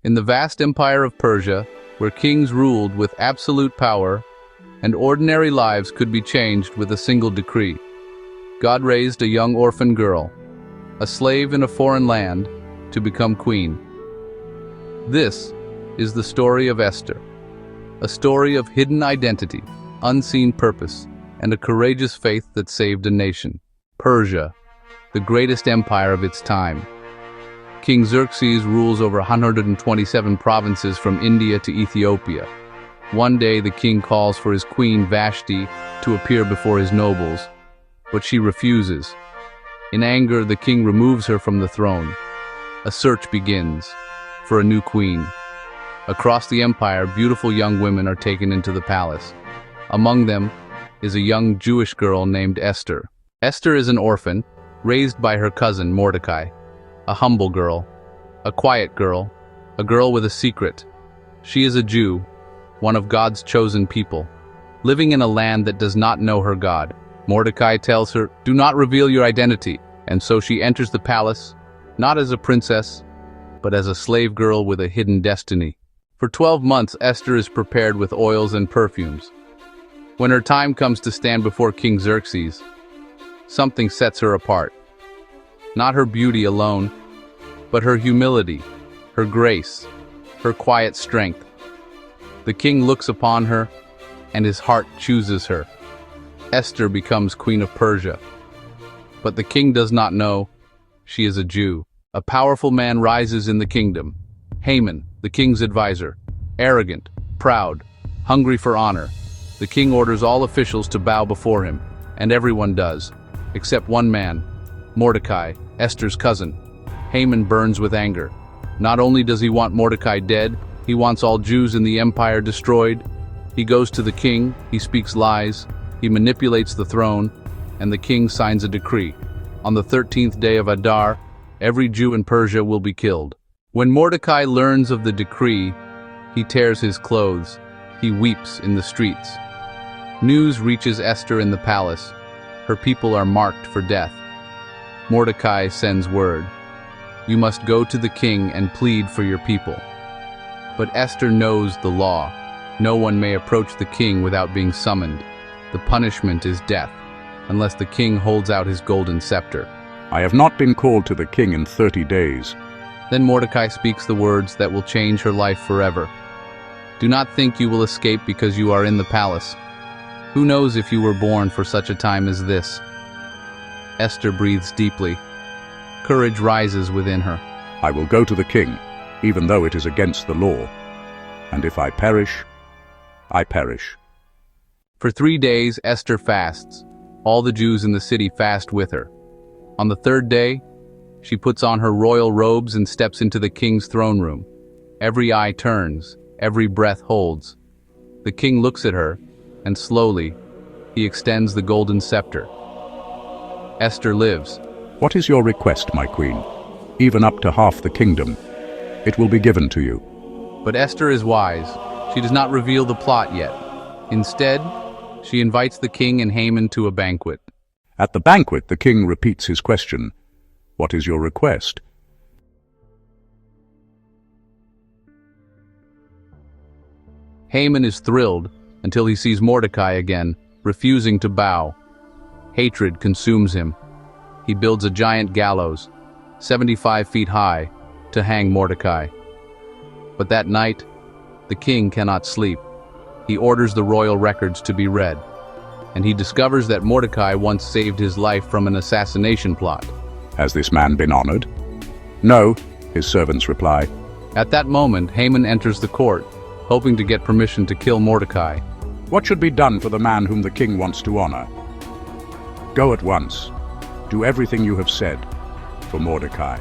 In the vast empire of Persia, where kings ruled with absolute power and ordinary lives could be changed with a single decree, God raised a young orphan girl, a slave in a foreign land, to become queen. This is the story of Esther, a story of hidden identity, unseen purpose, and a courageous faith that saved a nation. Persia, the greatest empire of its time. King Xerxes rules over 127 provinces from India to Ethiopia. One day the king calls for his queen Vashti to appear before his nobles, but she refuses. In anger, the king removes her from the throne. A search begins for a new queen. Across the empire, beautiful young women are taken into the palace. Among them is a young Jewish girl named Esther. Esther is an orphan, raised by her cousin Mordecai. A humble girl, a quiet girl, a girl with a secret. She is a Jew, one of God's chosen people, living in a land that does not know her God. Mordecai tells her, "Do not reveal your identity," and so she enters the palace, not as a princess, but as a slave girl with a hidden destiny. For 12 months, Esther is prepared with oils and perfumes. When her time comes to stand before King Xerxes, something sets her apart. Not her beauty alone, but her humility, her grace, her quiet strength. The king looks upon her, and his heart chooses her. Esther becomes queen of Persia. But the king does not know she is a Jew. A powerful man rises in the kingdom. Haman, the king's advisor, arrogant, proud, hungry for honor. The king orders all officials to bow before him, and everyone does, except one man, Mordecai, Esther's cousin. Haman burns with anger. Not only does he want Mordecai dead, he wants all Jews in the empire destroyed. He goes to the king, he speaks lies, he manipulates the throne, and the king signs a decree. On the 13th day of Adar, every Jew in Persia will be killed. When Mordecai learns of the decree, he tears his clothes. He weeps in the streets. News reaches Esther in the palace. Her people are marked for death. Mordecai sends word, "You must go to the king and plead for your people." But Esther knows the law. No one may approach the king without being summoned. The punishment is death, unless the king holds out his golden scepter. I have not been called to the king in 30 days. Then Mordecai speaks the words that will change her life forever. Do not think you will escape because you are in the palace. Who knows if you were born for such a time as this? Esther breathes deeply. Courage rises within her. I will go to the king, even though it is against the law. And if I perish, I perish. For 3 days, Esther fasts. All the Jews in the city fast with her. On the 3rd day, she puts on her royal robes and steps into the king's throne room. Every eye turns, every breath holds. The king looks at her, and slowly, he extends the golden scepter. Esther lives. What is your request, my queen? Even up to half the kingdom. It will be given to you. But Esther is wise. She does not reveal the plot yet. Instead, she invites the king and Haman to a banquet. At the banquet, the king repeats his question. What is your request? Haman is thrilled until he sees Mordecai again, refusing to bow. Hatred consumes him. He builds a giant gallows, 75 feet high, to hang Mordecai. But that night, the king cannot sleep. He orders the royal records to be read, and he discovers that Mordecai once saved his life from an assassination plot. Has this man been honored? No, his servants reply. At that moment, Haman enters the court, hoping to get permission to kill Mordecai. What should be done for the man whom the king wants to honor? Go at once. Do everything you have said for Mordecai.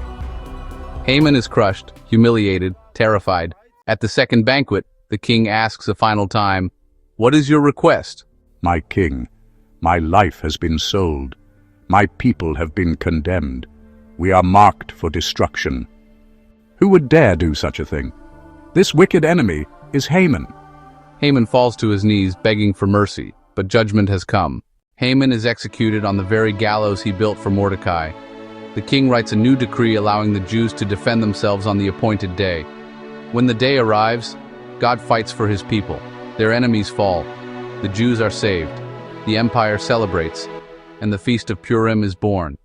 Haman is crushed, humiliated, terrified. At the second banquet, the king asks a final time, "What is your request?" My king, my life has been sold. My people have been condemned. We are marked for destruction. Who would dare do such a thing? This wicked enemy is Haman. Haman falls to his knees, begging for mercy, but judgment has come. Haman is executed on the very gallows he built for Mordecai. The king writes a new decree allowing the Jews to defend themselves on the appointed day. When the day arrives, God fights for his people. Their enemies fall. The Jews are saved. The empire celebrates, and the Feast of Purim is born.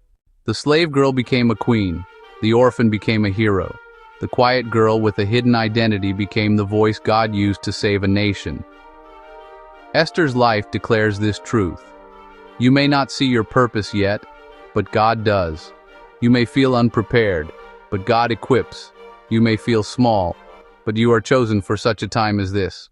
The slave girl became a queen. The orphan became a hero. The quiet girl with a hidden identity became the voice God used to save a nation. Esther's life declares this truth. You may not see your purpose yet, but God does. You may feel unprepared, but God equips. You may feel small, but you are chosen for such a time as this.